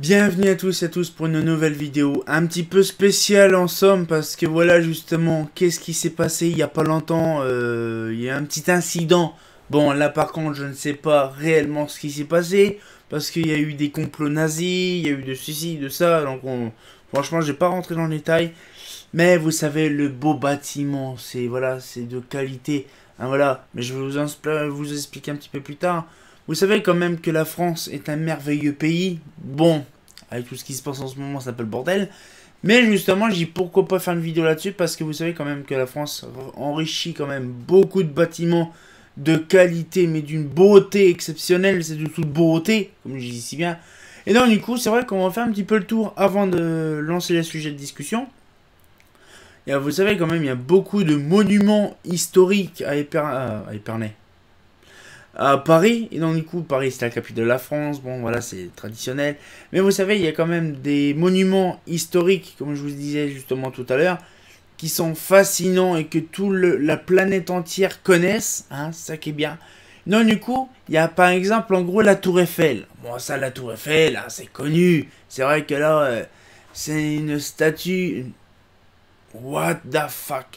Bienvenue à tous et à tous pour une nouvelle vidéo, un petit peu spéciale en somme parce que voilà justement qu'est-ce qui s'est passé il n'y a pas longtemps, il y a un petit incident. Bon là par contre je ne sais pas réellement ce qui s'est passé parce qu'il y a eu des complots nazis, il y a eu de ceci, de ça, donc franchement je vais pas rentrer dans le détail. Mais vous savez le beau bâtiment, c'est voilà, c'est de qualité, hein, voilà, mais je vais vous expliquer un petit peu plus tard. Vous savez quand même que la France est un merveilleux pays. Bon, avec tout ce qui se passe en ce moment, ça peut le bordel. Mais justement, j'ai dit pourquoi pas faire une vidéo là-dessus. Parce que vous savez quand même que la France enrichit quand même beaucoup de bâtiments de qualité, mais d'une beauté exceptionnelle. C'est de toute beauté, comme je dis si bien. Et donc du coup, c'est vrai qu'on va faire un petit peu le tour avant de lancer les sujets de discussion. Et vous savez quand même, il y a beaucoup de monuments historiques à Épernay. À Paris, et donc du coup Paris c'est la capitale de la France, bon voilà c'est traditionnel, mais vous savez il y a quand même des monuments historiques, comme je vous disais justement tout à l'heure, qui sont fascinants et que la planète entière connaisse, hein, c'est ça qui est bien. Donc du coup, il y a par exemple en gros la Tour Eiffel, bon ça la Tour Eiffel, là, c'est connu, c'est vrai que là c'est une statue, what the fuck.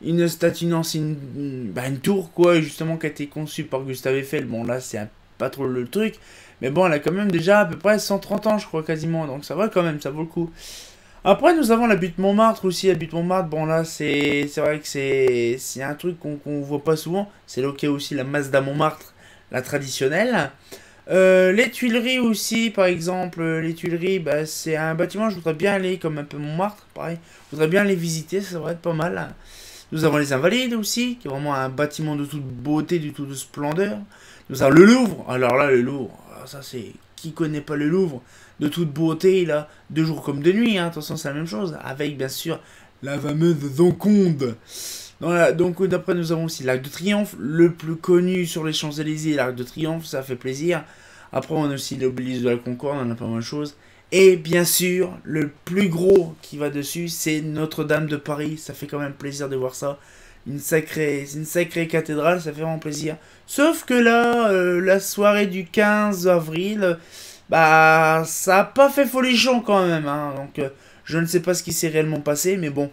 Une statue, non, c'est une tour, quoi, justement, qui a été conçue par Gustave Eiffel. Bon, là, c'est pas trop le truc. Mais bon, elle a quand même déjà à peu près 130 ans, je crois, quasiment. Donc, ça va quand même, ça vaut le coup. Après, nous avons la butte Montmartre aussi. La butte Montmartre, bon, là, c'est vrai que c'est un truc qu'on voit pas souvent. C'est là qu'il y a aussi la Mazda Montmartre, la traditionnelle. Les Tuileries aussi, par exemple. Les Tuileries, bah, c'est un bâtiment, je voudrais bien aller, comme un peu Montmartre, pareil. Je voudrais bien les visiter, ça devrait être pas mal. Nous avons les Invalides aussi, qui est vraiment un bâtiment de toute beauté, de toute splendeur. Nous avons le Louvre. Alors là, le Louvre, ça c'est... Qui connaît pas le Louvre? De toute beauté, là, de jour comme de nuit, hein. Attention, c'est la même chose. Avec, bien sûr, la fameuse Joconde. Donc, d'après, nous avons aussi l'Arc de Triomphe, le plus connu sur les Champs-Élysées, l'Arc de Triomphe, ça fait plaisir. Après, on a aussi l'Obélisque de la Concorde, on a pas mal de choses. Et bien sûr, le plus gros qui va dessus, c'est Notre-Dame de Paris. Ça fait quand même plaisir de voir ça. C'est une sacrée cathédrale, ça fait vraiment plaisir. Sauf que là, la soirée du 15 avril, bah, ça a pas fait folichon quand même. Hein. Donc, je ne sais pas ce qui s'est réellement passé, mais bon,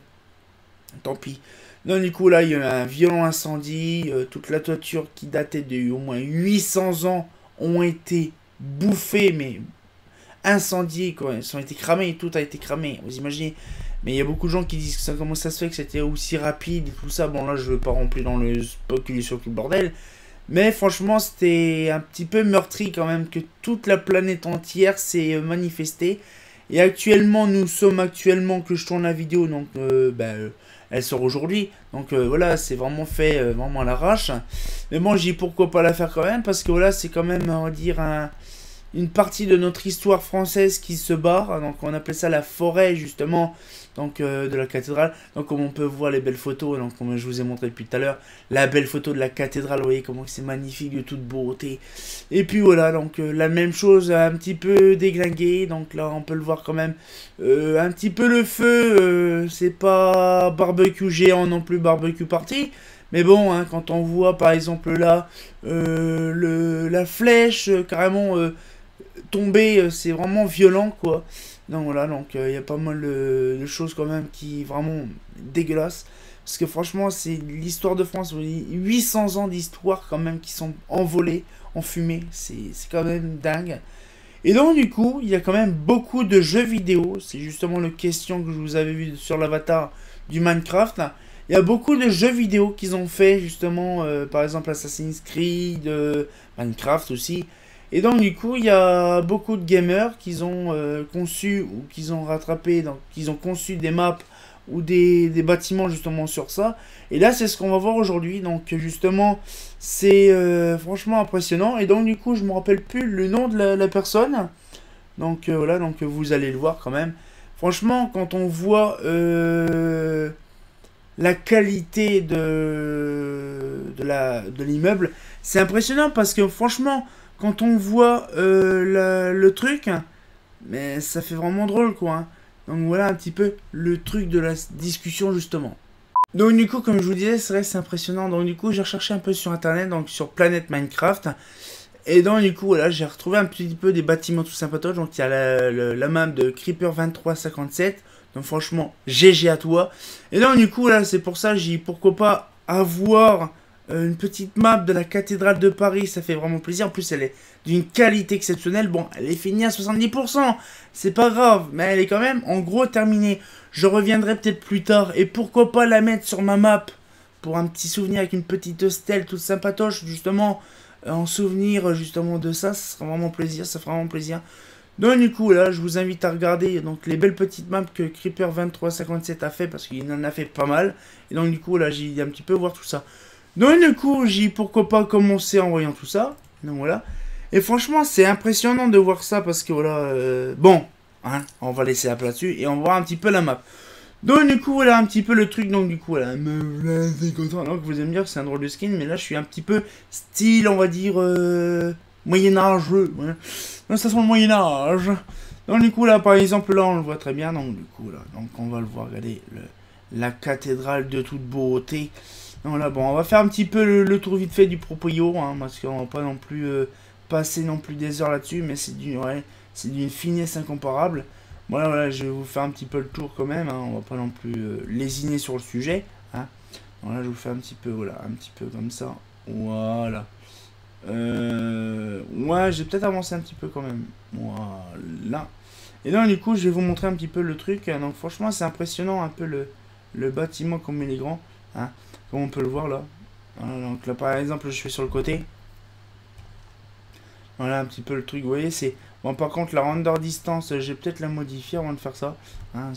tant pis. Donc, du coup, là, il y a eu un violent incendie. Toute la toiture qui datait de au moins 800 ans ont été bouffées, mais incendiés, quoi. Ils ont été cramés, tout a été cramé, vous imaginez. Mais il y a beaucoup de gens qui disent que ça, comment ça se fait que c'était aussi rapide et tout ça. Bon là je veux pas remplir dans le speculation sur tout le bordel. Mais franchement c'était un petit peu meurtri quand même que toute la planète entière s'est manifestée. Et actuellement nous sommes actuellement que je tourne la vidéo donc elle sort aujourd'hui. Donc voilà c'est vraiment fait vraiment à l'arrache. Mais bon j'ai dit pourquoi pas la faire quand même parce que voilà c'est quand même on va dire une partie de notre histoire française qui se barre, donc on appelle ça la forêt justement, donc de la cathédrale. Donc comme on peut voir les belles photos, donc comme je vous ai montré depuis tout à l'heure, la belle photo de la cathédrale, vous voyez comment c'est magnifique de toute beauté. Et puis voilà, donc la même chose un petit peu déglingué, donc là on peut le voir quand même, un petit peu le feu, c'est pas barbecue géant non plus, barbecue party. Mais bon, hein, quand on voit par exemple là, la flèche carrément tomber, c'est vraiment violent quoi. Donc voilà, donc il y a pas mal de choses quand même qui vraiment dégueulasses. Parce que franchement, c'est l'histoire de France, 800 ans d'histoire quand même qui sont envolés, en fumée, c'est quand même dingue. Et donc du coup, il y a quand même beaucoup de jeux vidéo, c'est justement la question que je vous avais vu sur l'avatar du Minecraft. Il y a beaucoup de jeux vidéo qu'ils ont fait justement, par exemple Assassin's Creed, Minecraft aussi. Et donc du coup, il y a beaucoup de gamers qui ont conçu ou qui ont rattrapé, donc qui ont conçu des maps ou des bâtiments justement sur ça. Et là, c'est ce qu'on va voir aujourd'hui. Donc justement, c'est franchement impressionnant. Et donc du coup, je me rappelle plus le nom de la personne. Donc voilà, donc vous allez le voir quand même. Franchement, quand on voit la qualité de l'immeuble, c'est impressionnant parce que franchement, quand on voit le truc, mais ça fait vraiment drôle quoi. Hein. Donc voilà un petit peu le truc de la discussion justement. Donc du coup, comme je vous disais, c'est vrai que c'est impressionnant. Donc du coup, j'ai recherché un peu sur internet, donc sur Planète Minecraft. Et donc du coup là j'ai retrouvé un petit peu des bâtiments tout sympatoches. Donc il y a la map de Creeper 2357. Donc franchement GG à toi. Et donc du coup là c'est pour ça j'ai dit pourquoi pas avoir une petite map de la cathédrale de Paris. Ça fait vraiment plaisir. En plus elle est d'une qualité exceptionnelle. Bon elle est finie à 70%. C'est pas grave mais elle est quand même en gros terminée. Je reviendrai peut-être plus tard. Et pourquoi pas la mettre sur ma map pour un petit souvenir avec une petite stèle toute sympatoche justement. En souvenir justement de ça, ça sera vraiment plaisir, ça fera vraiment plaisir. Donc du coup là, je vous invite à regarder donc les belles petites maps que Creeper 2357 a fait parce qu'il en a fait pas mal. Et donc du coup là, j'ai un petit peu voir tout ça. Donc du coup, j'ai pourquoi pas commencer en voyant tout ça. Donc voilà. Et franchement, c'est impressionnant de voir ça parce que voilà, bon, hein, on va laisser la place dessus et on va voir un petit peu la map. Donc du coup voilà un petit peu le truc, donc du coup voilà, c'est content. Donc vous allez me dire que c'est un drôle de skin, mais là je suis un petit peu style on va dire Moyen-Âge, ouais. Non ça sent le Moyen-Âge. Donc du coup là par exemple là on le voit très bien, donc du coup là, donc on va le voir, regardez, la cathédrale de toute beauté. Donc là bon on va faire un petit peu le tour vite fait du proprio, hein, parce qu'on va pas non plus passer non plus des heures là-dessus, mais c'est d'une finesse incomparable. Voilà, voilà, je vais vous faire un petit peu le tour quand même, hein, on va pas non plus lésiner sur le sujet. Hein. Voilà, je vous fais un petit peu, voilà, un petit peu comme ça. Voilà. Ouais, j'ai peut-être avancé un petit peu quand même. Voilà. Et donc, du coup, je vais vous montrer un petit peu le truc. Hein. Donc, franchement, c'est impressionnant un peu le bâtiment comme il est grand. Hein, comme on peut le voir là. Voilà, donc là, par exemple, je fais sur le côté. Voilà un petit peu le truc, vous voyez, c'est... Bon, par contre, la render distance, j'ai peut-être la modifier avant de faire ça. Hein,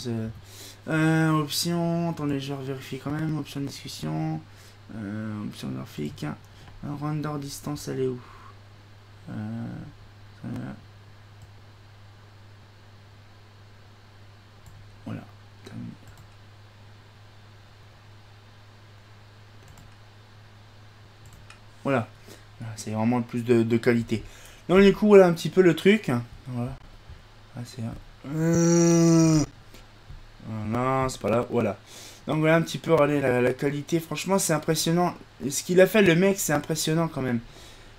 option, attendez, je vérifie quand même. Option de discussion. Option graphique. Render distance, elle est où voilà. Voilà. C'est vraiment le plus de qualité. Donc, du coup, voilà un petit peu le truc. Voilà. Ah, c'est... non, c'est pas là. Voilà. Donc voilà un petit peu, regardez la qualité. Franchement, c'est impressionnant. Ce qu'il a fait, le mec, c'est impressionnant quand même.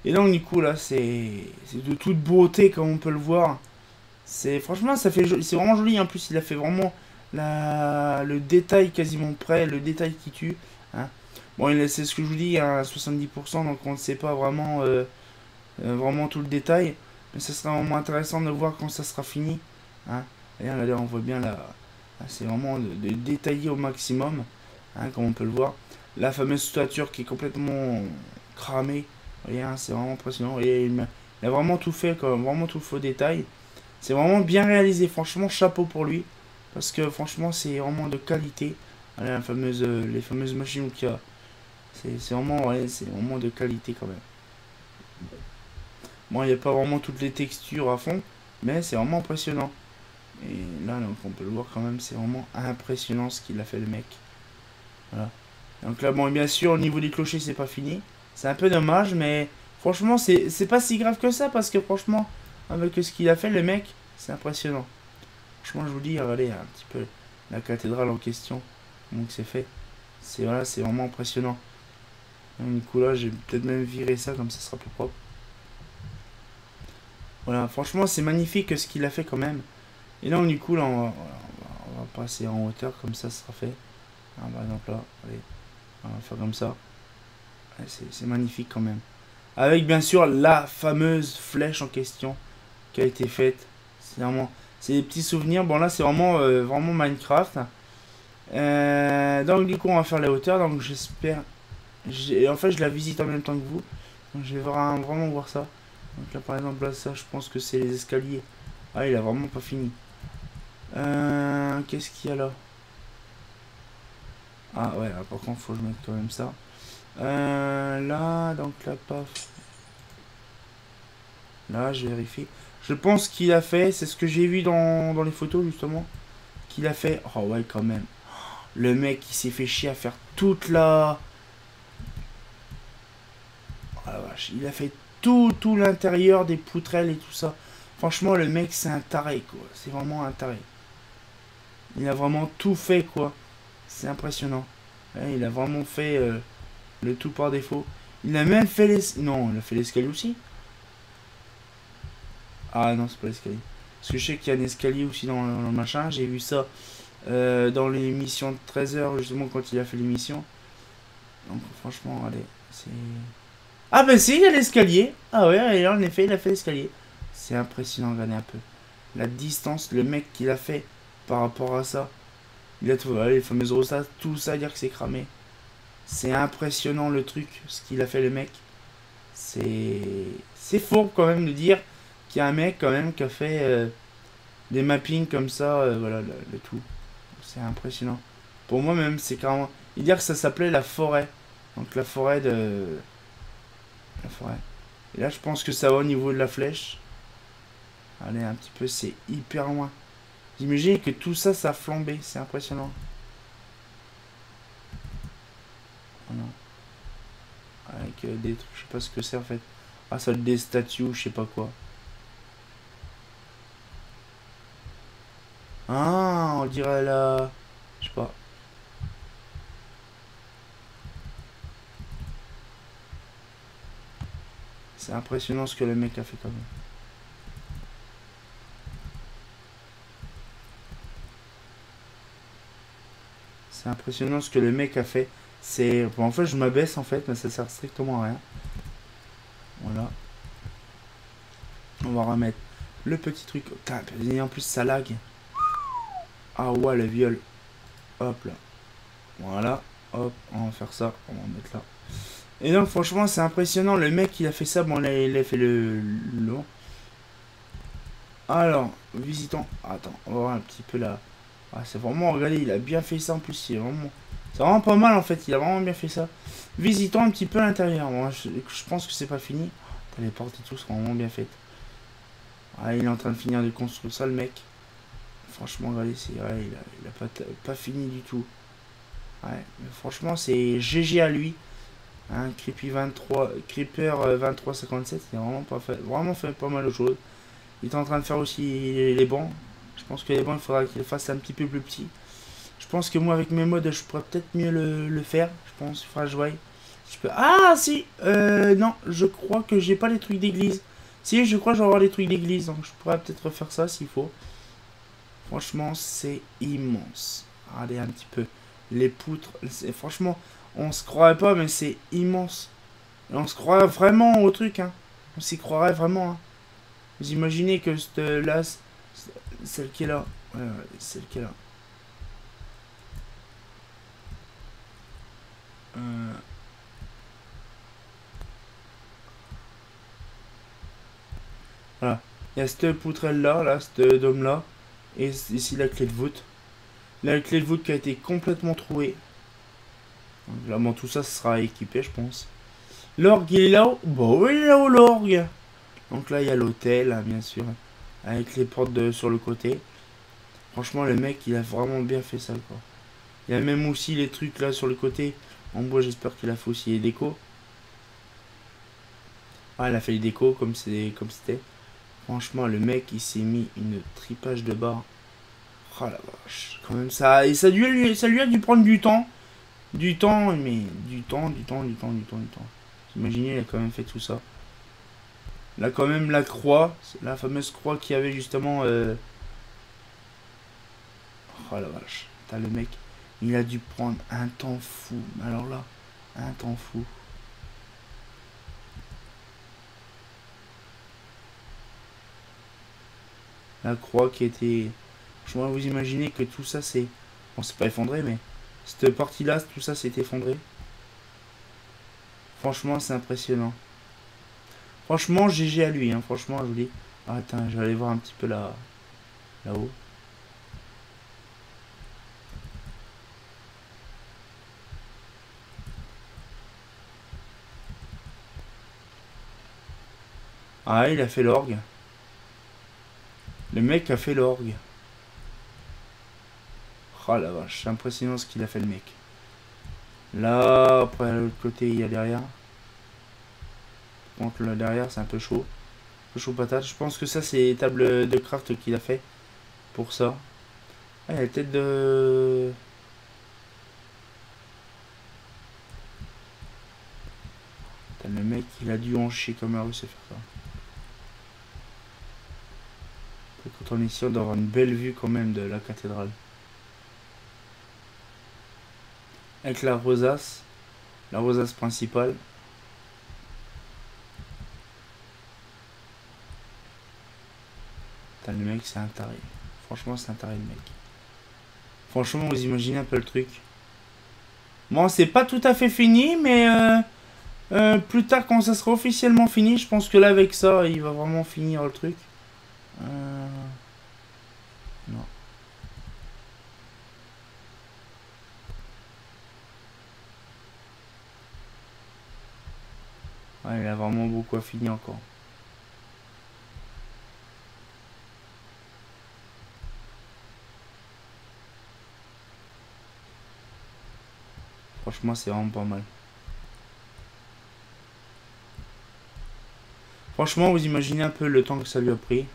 Et donc, du coup, là, c'est de toute beauté, comme on peut le voir. Franchement, ça fait c'est vraiment joli. En plus, il a fait vraiment le détail quasiment près, le détail qui tue. Hein. Bon, c'est ce que je vous dis, à 70%, donc on ne sait pas vraiment, vraiment tout le détail. Mais ça sera vraiment intéressant de voir quand ça sera fini. Hein. Et là, on voit bien là. C'est vraiment de détaillé au maximum, hein, comme on peut le voir. La fameuse toiture qui est complètement cramée, vous voyez, hein, c'est vraiment impressionnant. Et il a vraiment tout fait, vraiment tout le faux détail. C'est vraiment bien réalisé, franchement chapeau pour lui, parce que franchement c'est vraiment de qualité. Voilà, les fameuses machines qu'il y a, c'est vraiment, ouais, vraiment de qualité quand même. Bon, il n'y a pas vraiment toutes les textures à fond, mais c'est vraiment impressionnant. Et là, donc, on peut le voir quand même, c'est vraiment impressionnant ce qu'il a fait le mec. Voilà. Donc là, bon, bien sûr, au niveau des clochers, c'est pas fini. C'est un peu dommage, mais franchement, c'est pas si grave que ça, parce que franchement, avec ce qu'il a fait, le mec, c'est impressionnant. Franchement, je vous dis, regardez un petit peu la cathédrale en question, donc c'est fait. Voilà, c'est vraiment impressionnant. Donc, du coup, là, j'ai peut-être même viré ça, comme ça sera plus propre. Voilà, franchement, c'est magnifique ce qu'il a fait quand même. Et donc du coup là on va passer en hauteur, comme ça sera fait. Alors, par exemple là, allez, on va faire comme ça. C'est magnifique quand même. Avec bien sûr la fameuse flèche en question qui a été faite. C'est des petits souvenirs. Bon là c'est vraiment, vraiment Minecraft. Donc du coup on va faire les hauteurs. Donc j'espère... En fait je la visite en même temps que vous. Donc je vais vraiment voir ça. Donc là par exemple là ça je pense que c'est les escaliers. Ah il a vraiment pas fini. Qu'est-ce qu'il y a là? Ah ouais, par contre faut que je mette quand même ça. Là, donc là, paf. Là, je vérifie. Je pense qu'il a fait, c'est ce que j'ai vu dans les photos justement. Qu'il a fait. Oh ouais, quand même. Le mec il s'est fait chier à faire toute la... Oh la vache, il a fait tout l'intérieur des poutrelles et tout ça. Franchement, le mec c'est un taré quoi. C'est vraiment un taré. Il a vraiment tout fait quoi. C'est impressionnant. Ouais, il a vraiment fait le tout par défaut. Il a même fait les... Non, il a fait l'escalier aussi. Ah non, c'est pas l'escalier. Parce que je sais qu'il y a un escalier aussi dans le machin. J'ai vu ça dans l'émission de 13h, justement, quand il a fait l'émission. Donc franchement, allez, c'est... Ah ben si, il y a l'escalier. Ah ouais, et là, en effet, il a fait l'escalier. C'est impressionnant, regardez un peu. La distance, le mec qu'il a fait par rapport à ça. Il a tout, les fameuses rosas, tout ça, dire que c'est cramé. C'est impressionnant le truc, ce qu'il a fait le mec. C'est faux quand même de dire qu'il y a un mec quand même qui a fait des mappings comme ça, voilà, le tout. C'est impressionnant. Pour moi même, c'est carrément... Il dire que ça s'appelait la forêt. Donc la forêt de... La forêt. Et là, je pense que ça va au niveau de la flèche. Allez, un petit peu, c'est hyper loin. J'imagine que tout ça, ça a flambé. C'est impressionnant. Voilà. Avec des trucs, je sais pas ce que c'est en fait. Ah, ça des statues, je sais pas quoi. Ah, on dirait la... Je sais pas. C'est impressionnant ce que le mec a fait quand même. C'est impressionnant ce que le mec a fait. C'est... Bon, en fait, je m'abaisse en fait, mais ça sert strictement à rien. Voilà. On va remettre le petit truc. Putain, et en plus, ça lag. Ah ouais, le viol. Hop là. Voilà. Hop, on va faire ça. On va mettre là. Et donc, franchement, c'est impressionnant. Le mec, il a fait ça. Bon, là, il a fait le long. Alors, visitons. Attends, on va voir un petit peu là. Ah, c'est vraiment, regardez, il a bien fait ça en plus. C'est vraiment pas mal en fait. Il a vraiment bien fait ça. Visitons un petit peu l'intérieur. Moi, je pense que c'est pas fini. Les portes et tout sont vraiment bien faites. Ah, il est en train de finir de construire ça, le mec. Franchement, regardez, c'est ouais, il a pas fini du tout. Ouais, mais franchement, c'est GG à lui. Hein, Creeper 2357, il a vraiment fait pas mal de choses. Il est en train de faire aussi les bancs. Je pense que les bancs, il faudra qu'il fasse un petit peu plus petit. Je pense que moi, avec mes mods, je pourrais peut-être mieux le faire. Je pense, il faudra que je voie. Je peux... Ah, si non, je crois que j'ai pas les trucs d'église. Si, je crois que je vais avoir les trucs d'église. Donc, je pourrais peut-être refaire ça s'il faut. Franchement, c'est immense. Regardez un petit peu. Les poutres, franchement, on se croirait pas, mais c'est immense. Et on se croirait vraiment au truc, hein. On s'y croirait vraiment, hein. Vous imaginez que cette là, celle qui est là. Ouais, ouais, celle qui est là. Euh, Voilà. Il y a cette poutrelle là, cette dôme là. Et ici la clé de voûte. La clé de voûte qui a été complètement trouée. Donc là, bon, tout ça sera équipé, je pense. L'orgue, il est là-haut. Bon, oui, il est là-haut, l'orgue. Donc là, il y a l'hôtel, hein, bien sûr. Avec les portes sur le côté. Franchement, le mec, il a vraiment bien fait ça, quoi. Il y a même aussi les trucs là sur le côté. En bois, j'espère qu'il a fait aussi les décos. Ah, il a fait les décos comme c'était. Franchement, le mec, il s'est mis une tripage de barre. Oh la vache. Quand même, ça, et ça lui a dû prendre du temps. Du temps, mais du temps. Imaginez, il a quand même fait tout ça. Là, quand même, la croix, la fameuse croix qu'il y avait justement. Oh la vache. T'as le mec, il a dû prendre un temps fou. Alors là, un temps fou. La croix qui était. Franchement, vous imaginez que tout ça c'est. Bon, c'est pas effondré, mais. Cette partie-là, tout ça s'est effondré. Franchement, c'est impressionnant. Franchement, GG à lui, hein. Franchement, je vous dis. Ah, attends, je vais aller voir un petit peu là-haut. Ah, il a fait l'orgue. Le mec a fait l'orgue. Oh la vache, c'est impressionnant ce qu'il a fait le mec. Là, après, de l'autre côté, il y a derrière. Donc là, derrière, c'est un peu chaud. Un peu chaud patate. Je pense que ça, c'est les tables de craft qu'il a fait. Pour ça. Ah, il y a la tête de... Le mec, il a dû en chier comme un russe à faire ça. Quand on est ici, on doit avoir une belle vue quand même de la cathédrale. Avec la rosace principale. Putain, le mec, c'est un taré. Franchement, c'est un taré, le mec. Franchement, vous imaginez un peu le truc. Bon, c'est pas tout à fait fini, mais plus tard, quand ça sera officiellement fini, je pense que là, avec ça, il va vraiment finir le truc. Non. Ouais, il a vraiment beaucoup à finir encore. Franchement, c'est vraiment pas mal. Franchement, vous imaginez un peu le temps que ça lui a pris.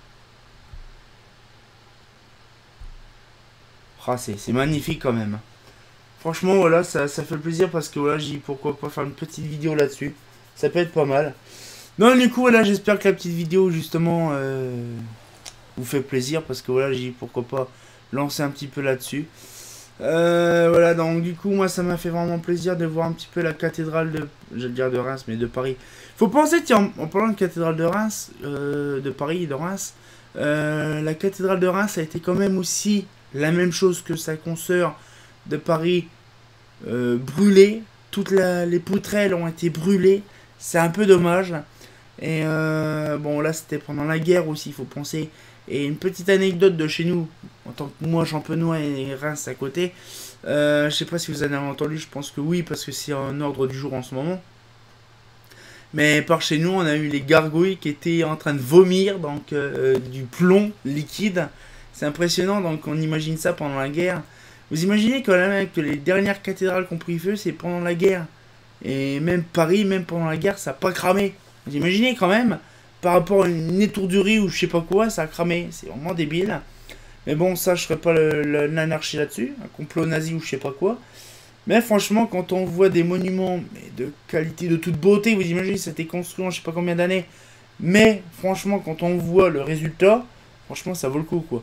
Ah, c'est magnifique quand même. Franchement, voilà, ça fait plaisir parce que voilà, j'ai dit pourquoi pas faire une petite vidéo là-dessus. Ça peut être pas mal. Non, du coup, voilà, j'espère que la petite vidéo, justement, vous fait plaisir parce que voilà, j'ai dit pourquoi pas lancer un petit peu là-dessus. Voilà, donc du coup, moi, ça m'a fait vraiment plaisir de voir un petit peu la cathédrale de, j'allais dire de Reims, mais de Paris. Faut penser, tiens, en parlant de cathédrale de Reims, de Paris, de Reims, la cathédrale de Reims a été quand même aussi la même chose que sa consoeur de Paris, brûlée. Toutes les poutrelles ont été brûlées. C'est un peu dommage. Et bon, là, c'était pendant la guerre aussi, il faut penser. Et une petite anecdote de chez nous, en tant que moi, Champenois et Reims à côté. Je sais pas si vous en avez entendu, je pense que oui, parce que c'est en ordre du jour en ce moment. Mais par chez nous, on a eu les gargouilles qui étaient en train de vomir, donc du plomb liquide. C'est impressionnant, donc on imagine ça pendant la guerre. Vous imaginez quand même que les dernières cathédrales qui ont pris feu, c'est pendant la guerre. Et même Paris, même pendant la guerre, ça n'a pas cramé. Vous imaginez quand même, par rapport à une étourderie ou je sais pas quoi, ça a cramé. C'est vraiment débile. Mais bon, ça, je ferai pas l'anarchie là-dessus. Un complot nazi ou je sais pas quoi. Mais franchement, quand on voit des monuments de qualité, de toute beauté, vous imaginez, ça a été construit en je sais pas combien d'années. Mais franchement, quand on voit le résultat, franchement, ça vaut le coup, quoi.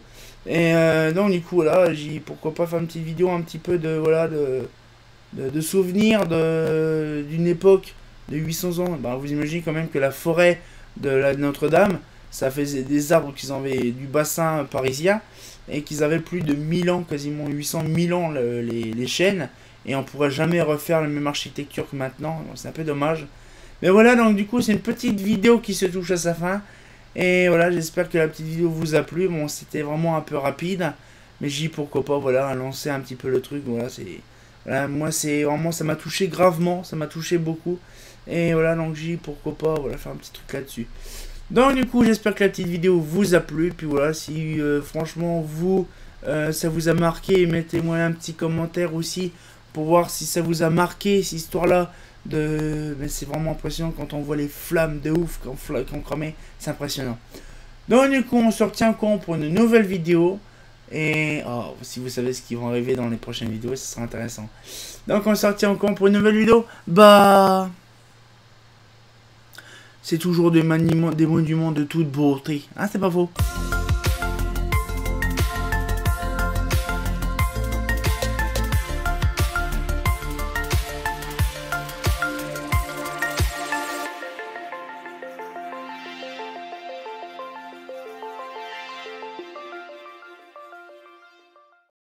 Et donc, du coup, là, j'ai dit pourquoi pas faire une petite vidéo un petit peu de, voilà, de souvenirs d'une époque de 800 ans. Ben, vous imaginez quand même que la forêt de la Notre-Dame, ça faisait des arbres qu'ils avaient du bassin parisien et qu'ils avaient plus de 1000 ans, quasiment 800 000 ans les chênes. Et on pourrait jamais refaire la même architecture que maintenant. C'est un peu dommage. Mais voilà, donc du coup, c'est une petite vidéo qui se touche à sa fin. Et voilà, j'espère que la petite vidéo vous a plu. Bon, c'était vraiment un peu rapide. Mais j'ai dit pourquoi pas, voilà, lancer un petit peu le truc. Voilà, c'est... Voilà, moi, c'est vraiment... Ça m'a touché gravement. Ça m'a touché beaucoup. Et voilà, donc j'ai dit pourquoi pas, voilà, faire un petit truc là-dessus. Donc du coup, j'espère que la petite vidéo vous a plu. Puis voilà, si franchement, vous... ça vous a marqué, mettez-moi un petit commentaire aussi pour voir si ça vous a marqué cette histoire-là. Mais c'est vraiment impressionnant quand on voit les flammes de ouf quand cramé, c'est impressionnant. Donc du coup, on se retient compte pour une nouvelle vidéo. Et si vous savez ce qui va arriver dans les prochaines vidéos, ce sera intéressant. Donc on se retient compte pour une nouvelle vidéo. Bah, c'est toujours des monuments de toute beauté. Hein, c'est pas faux.